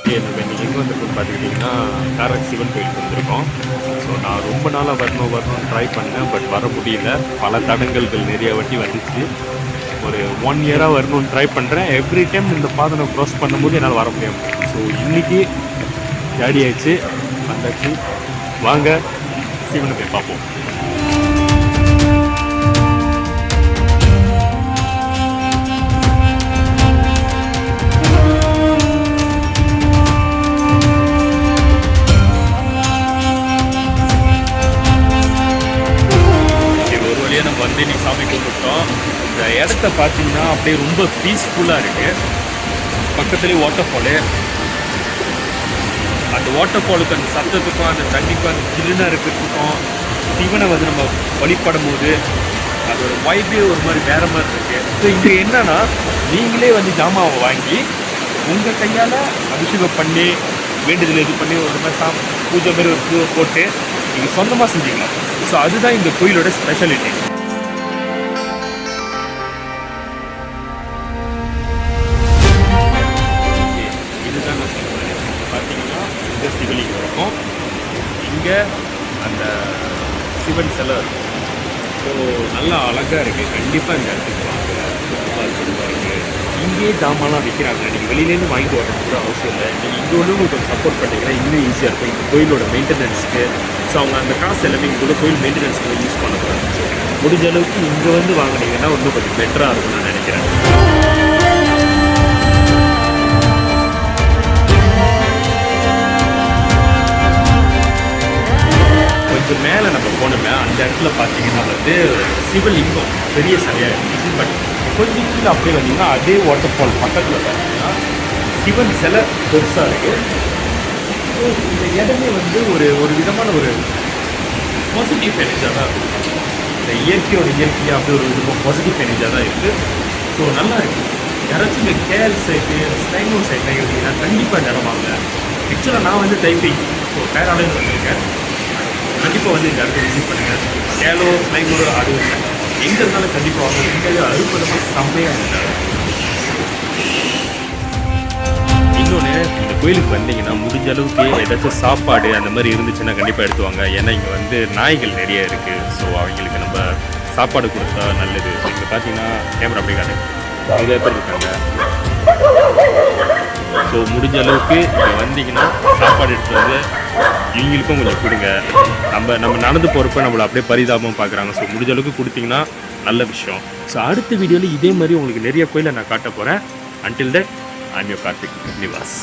Okay, நம்ம இன்றைக்கி எங்கே வந்திருக்கோம்னு பார்த்துக்கிட்டிங்கன்னா காரக் சிவன் கோயிலுக்கு வந்திருக்கோம். ஸோ நான் ரொம்ப நாளாக வரணும்னு ட்ரை பண்ணேன். பட் வர முடியல. பல தடங்கல்கள் நிறைய வாட்டி வந்துச்சு. ஒரு 1 இயராக வரணும்னு ட்ரை பண்ணுறேன். எவ்ரி டைம் இந்த பாதை நான் க்ராஸ் பண்ணும்போது என்னால் வர முடியாது. ஸோ இன்றைக்கி ரெடி ஆயிடுச்சு, வந்தாச்சு. வாங்க சிவனை போய் பார்ப்போம். நம்ம வந்து இன்னைக்கு சாமி கும்பிட்டோம். இந்த இடத்த பார்த்தீங்கன்னா அப்படியே ரொம்ப பீஸ்ஃபுல்லாக இருக்குது. பக்கத்துலேயே வாட்டர் ஃபாலு. அந்த வாட்டர் ஃபாலுக்கு அந்த சத்தத்துக்கும் அந்த தண்ணிக்கும் அந்த ஜில்லுனா இருக்கிறதுக்கும் சிவனை வந்து நம்ம வழிபடும் போது அதோட வைப்பே ஒரு மாதிரி வேற மாதிரி இருக்குது. ஸோ இங்கே என்னன்னா நீங்களே வந்து ஜாமாவை வாங்கி உங்கள் கையால் அபிஷேகம் பண்ணி வேண்டுதல் இது பண்ணி ஒரு மாதிரி பூஜை மாதிரி ஒரு பூவை போட்டு நீங்கள் சொந்தமாக செஞ்சுக்கலாம். ஸோ அதுதான் இந்த கோயிலோட ஸ்பெஷாலிட்டி. இதுதான் நான் சொல்கிறேன். பார்த்தீங்கன்னா இங்கே சிவலிங்கம் இருக்கும், இங்கே அந்த சிவன் சிலை இருக்கும். ஸோ நல்லா அழகாக இருக்குது. கண்டிப்பாக இந்த இடத்துக்கு வாங்க. இருக்குது இங்கேயே ஜாமான்லாம் விற்கிறாங்க. நீங்கள் வெளியிலேருந்து வாங்கிட்டு வரணும்னு அவசியம் இல்லை. நீங்கள் இங்கே வந்து உங்களுக்கு சப்போர்ட் பண்ணிங்கன்னா இன்னும் ஈஸியாக இருக்கும் இந்த கோயிலோட மெயின்டெனன்ஸ்க்கு. ஸோ அவங்க அந்த காசு எல்லாமே இங்கே கோயில் மெயின்டெனன்ஸ்க்கு யூஸ் பண்ணக்கூடாது. முடிஞ்ச அளவுக்கு இங்கே வந்து வாங்கினீங்கன்னா இன்னும் கொஞ்சம் பெட்டராக இருக்கும்னு நான் நினைக்கிறேன். கொஞ்சம் மேலே நம்ம போனோம்னா அந்த இடத்துல பார்த்தீங்கன்னா வந்து சிவலிங்கம் பெரிய சிலையாக இருந்துச்சு. பட் கொஞ்சம் கீழே அப்படியே வந்தீங்கன்னா அதே வாட்டர் ஃபால் பக்கத்தில் பார்த்தீங்கன்னா சிவன் சிலை பெருசாக இருக்குது. ஸோ இந்த இடமே வந்து ஒரு விதமான ஒரு பாசிட்டிவ் எனர்ஜியாக தான் இருக்கும். இந்த இயற்கையாக அப்படி ஒரு விதமாக பாசிட்டிவ் எனர்ஜியாக தான் இருக்குது. ஸோ நல்லா இருக்குது. யாராச்சும் இந்த கேல் சைட்டு ஸ்லைனூர் சைட்லாம் இருந்தீங்கன்னா கண்டிப்பாக நிறமாங்க. ஆக்சுவலாக நான் வந்து டைப்பிங் ஸோ பேராலையும் வந்திருக்கேன். கண்டிப்பாக வந்து இந்த இடத்துல விசிட் பண்ணுங்கள். கேலோ ஸ்லைனூர் அது எங்கே இருந்தாலும் கண்டிப்பாக வாங்க. எங்கே அறுபதமாக செம்மையாக இருந்தாங்க. இன்னொன்று, இந்த கோயிலுக்கு வந்தீங்கன்னா முடிஞ்ச அளவுக்கு ஏதாச்சும் சாப்பாடு அந்த மாதிரி இருந்துச்சுன்னா கண்டிப்பாக எடுத்துவாங்க. ஏன்னா இங்கே வந்து நாய்கள் நிறைய இருக்குது. ஸோ அவங்களுக்கு நம்ம சாப்பாடு கொடுத்தா நல்லது. ஸோ இங்கே பார்த்தீங்கன்னா கேமரா அப்படி காட்டு நிறைய பேர் இருக்காங்க. ஸோ முடிஞ்ச அளவுக்கு இங்கே வந்தீங்கன்னா சாப்பாடு எடுத்துகிட்டு வந்து இவங்களுக்கும் கொஞ்சம் கொடுங்க. நம்ம நடந்து போகிறப்ப நம்மளை அப்படியே பரிதாபம் பார்க்குறாங்க. ஸோ முடிஞ்ச அளவுக்கு கொடுத்தீங்கன்னா நல்ல விஷயம். ஸோ அடுத்த வீடியோவில் இதே மாதிரி உங்களுக்கு நிறைய கோயிலை நான் காட்ட போகிறேன். Until that, I am your Karthik Nivas.